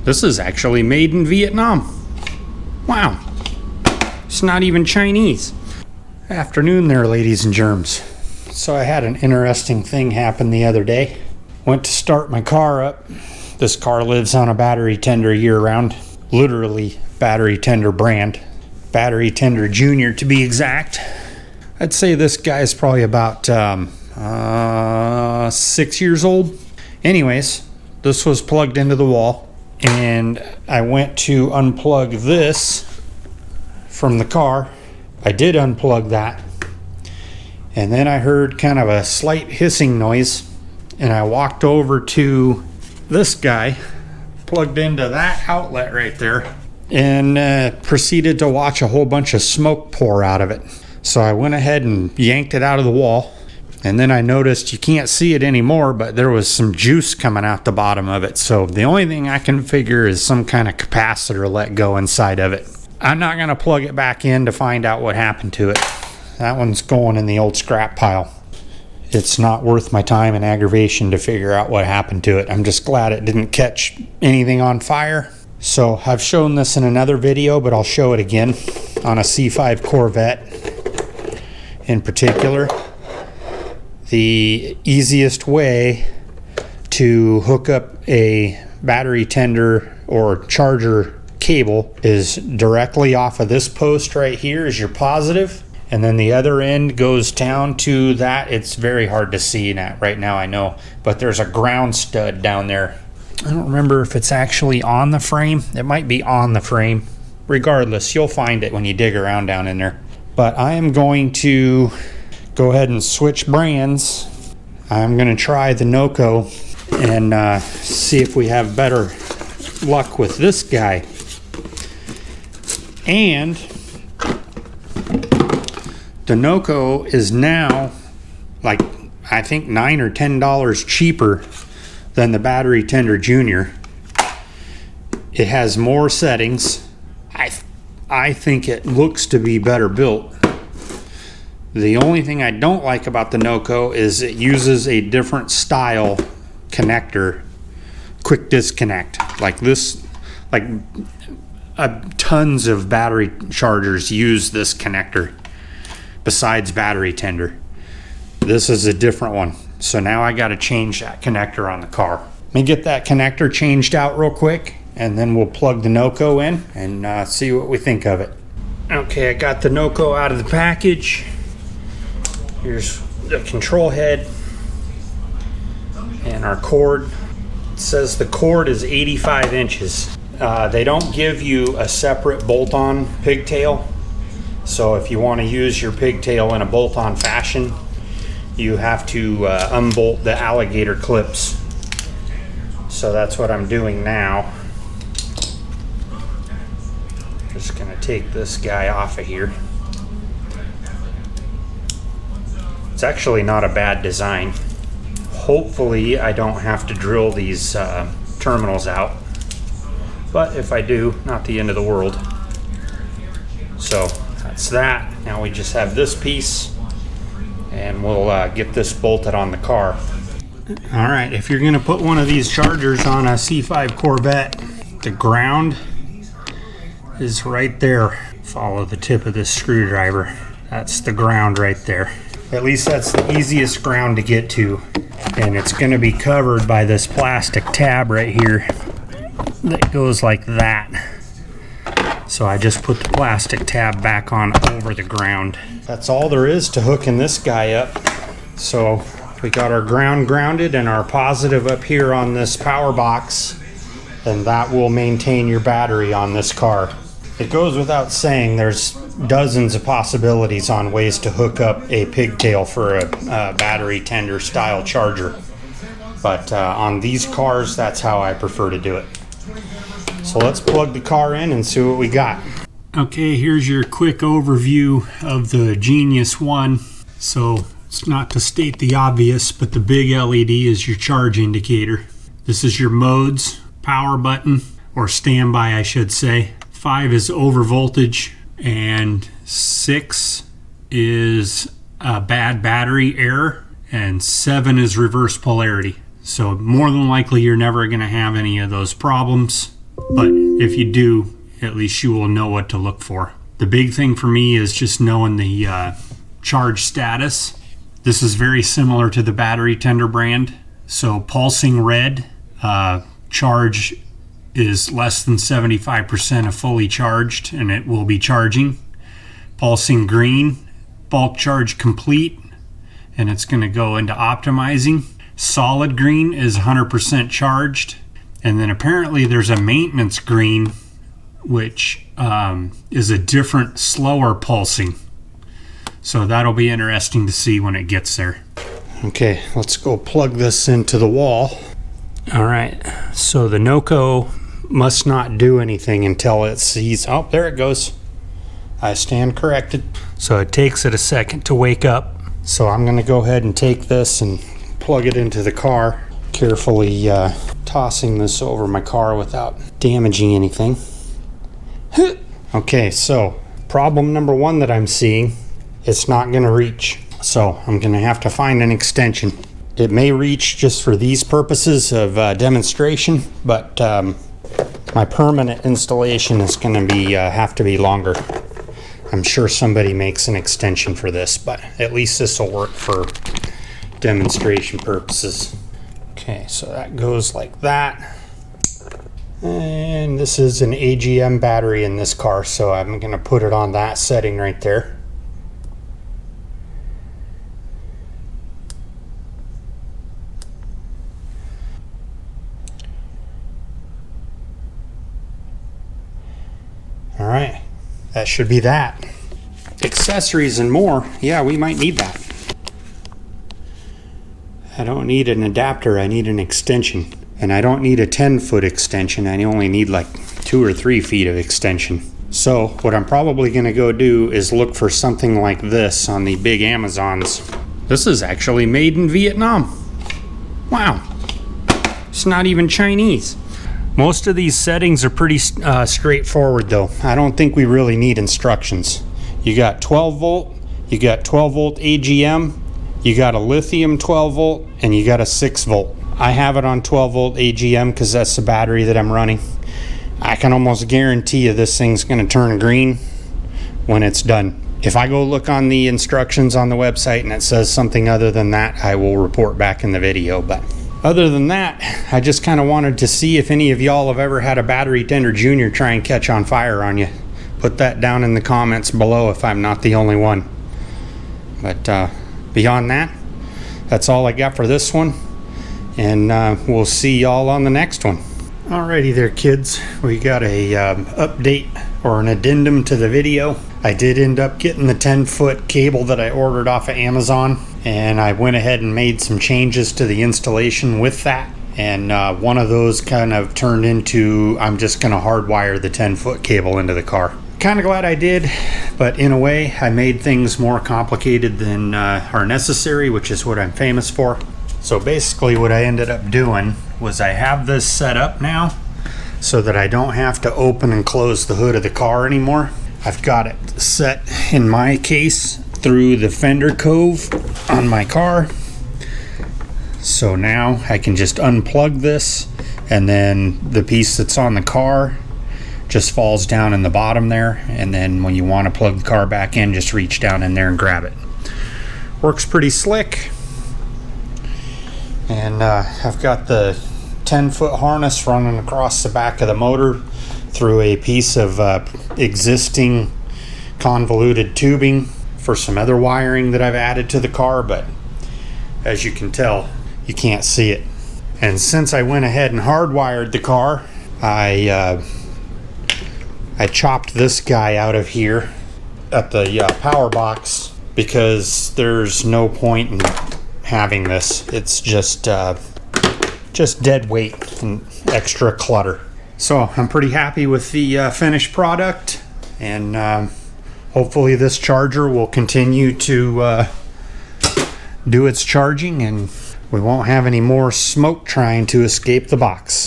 This is actually made in Vietnam. Wow. It's not even Chinese. Afternoon there, ladies and germs. So I had an interesting thing happen the other day. Went to start my car up. This car lives on a battery tender year-round. Literally battery tender brand. Battery tender junior to be exact. I'd say this guy's probably about 6 years old. Anyways, this was plugged into the wall, and I went to unplug this from the car. I did unplug that, and then I heard kind of a slight hissing noise, and I walked over to this guy, plugged into that outlet right there, and proceeded to watch a whole bunch of smoke pour out of it. So I went ahead and yanked it out of the wall, and then I noticed you can't see it anymore, but there was some juice coming out the bottom of it. So the only thing I can figure is some kind of capacitor let go inside of it. I'm not going to plug it back in to find out what happened to it. That one's going in the old scrap pile. It's not worth my time and aggravation to figure out what happened to it. I'm just glad it didn't catch anything on fire. So I've shown this in another video, but I'll show it again on a C5 Corvette in particular. The easiest way to hook up a battery tender or charger cable is directly off of this post right here is your positive, and then the other end goes down to that. It's very hard to see right now, I know, but there's a ground stud down there. I don't remember if it's actually on the frame. It might be on the frame. Regardless, you'll find it when you dig around down in there. But I am going to go ahead and switch brands. I'm going to try the NOCO and see if we have better luck with this guy. And the NOCO is now like, I think $9 or $10 cheaper than the battery tender junior. It has more settings. I think it looks to be better built. The only thing I don't like about the NOCO is it uses a different style connector, quick disconnect. Like this, tons of battery chargers use this connector besides battery tender. This is a different one. So now I got to change that connector on the car. Let me get that connector changed out real quick, and then we'll plug the NOCO in and see what we think of it. Okay, I got the NOCO out of the package. Here's the control head and our cord. It says the cord is 85 inches. They don't give you a separate bolt-on pigtail. So if you want to use your pigtail in a bolt-on fashion, you have to unbolt the alligator clips. So that's what I'm doing now. Just gonna take this guy off of here. It's actually not a bad design. Hopefully I don't have to drill these terminals out, but if I do, not the end of the world. So that's that. Now we just have this piece, and we'll get this bolted on the car. All right, if you're gonna put one of these chargers on a C5 Corvette, the ground is right there. Follow the tip of this screwdriver. That's the ground right there. At least that's the easiest ground to get to. And it's gonna be covered by this plastic tab right here that goes like that. So I just put the plastic tab back on over the ground. That's all there is to hooking this guy up. So we got our ground grounded and our positive up here on this power box, and that will maintain your battery on this car. It goes without saying there's dozens of possibilities on ways to hook up a pigtail for a battery tender style charger. But on these cars, that's how I prefer to do it. So let's plug the car in and see what we got. Okay, here's your quick overview of the Genius 1. So it's not to state the obvious, but the big LED is your charge indicator. This is your modes, power button, or standby I should say. 5 is over voltage, and 6 is a bad battery error, and 7 is reverse polarity. So more than likely you're never going to have any of those problems. But if you do, at least you will know what to look for. The big thing for me is just knowing the charge status. This is very similar to the battery tender brand. So pulsing red, charge is less than 75% of fully charged, and it will be charging. Pulsing green, bulk charge complete, and it's going to go into optimizing. Solid green is 100% charged, and then apparently there's a maintenance green, which is a different, slower pulsing. So that'll be interesting to see when it gets there. Okay, let's go plug this into the wall. All right, so the NOCO must not do anything until it sees, oh, there it goes. I stand corrected. So it takes it a second to wake up. So I'm gonna go ahead and take this and plug it into the car, carefully tossing this over my car without damaging anything. Okay, so problem number one that I'm seeing, it's not gonna reach. So I'm gonna have to find an extension. It may reach just for these purposes of demonstration, but my permanent installation is gonna be have to be longer. I'm sure somebody makes an extension for this, but at least this will work for demonstration purposes. Okay, so that goes like that. And this is an AGM battery in this car, so I'm gonna put it on that setting right there. All right, that should be that. Accessories and more, yeah, we might need that. I don't need an adapter, I need an extension. And I don't need a 10-foot extension, I only need like 2 or 3 feet of extension. So what I'm probably gonna go do is look for something like this on the big Amazons. This is actually made in Vietnam. Wow, it's not even Chinese. Most of these settings are pretty straightforward though. I don't think we really need instructions. You got 12 volt, you got 12 volt AGM, you got a lithium 12 volt, and you got a 6 volt. I have it on 12 volt AGM because that's the battery that I'm running. I can almost guarantee you this thing's gonna turn green when it's done. If I go look on the instructions on the website and it says something other than that, I will report back in the video. But other than that, I just kind of wanted to see if any of y'all have ever had a battery tender junior try and catch on fire on you. Put that down in the comments below if I'm not the only one. But beyond that, that's all I got for this one. And we'll see y'all on the next one. Alrighty there, kids. We got a update or an addendum to the video. I did end up getting the 10-foot cable that I ordered off of Amazon, and I went ahead and made some changes to the installation with that. And one of those kind of turned into, I'm just gonna hardwire the 10-foot cable into the car. Kind of glad I did, but in a way, I made things more complicated than are necessary, which is what I'm famous for. So basically what I ended up doing was I have this set up now so that I don't have to open and close the hood of the car anymore. I've got it set in my case through the fender cove on my car. So now I can just unplug this, and then the piece that's on the car just falls down in the bottom there, and then when you want to plug the car back in, just reach down in there and grab it. Works pretty slick. And I've got the 10-foot harness running across the back of the motor through a piece of existing convoluted tubing for some other wiring that I've added to the car, but as you can tell, you can't see it. And since I went ahead and hardwired the car, I chopped this guy out of here at the power box because there's no point in having this. It's just dead weight and extra clutter. So I'm pretty happy with the finished product, and hopefully this charger will continue to do its charging and we won't have any more smoke trying to escape the box.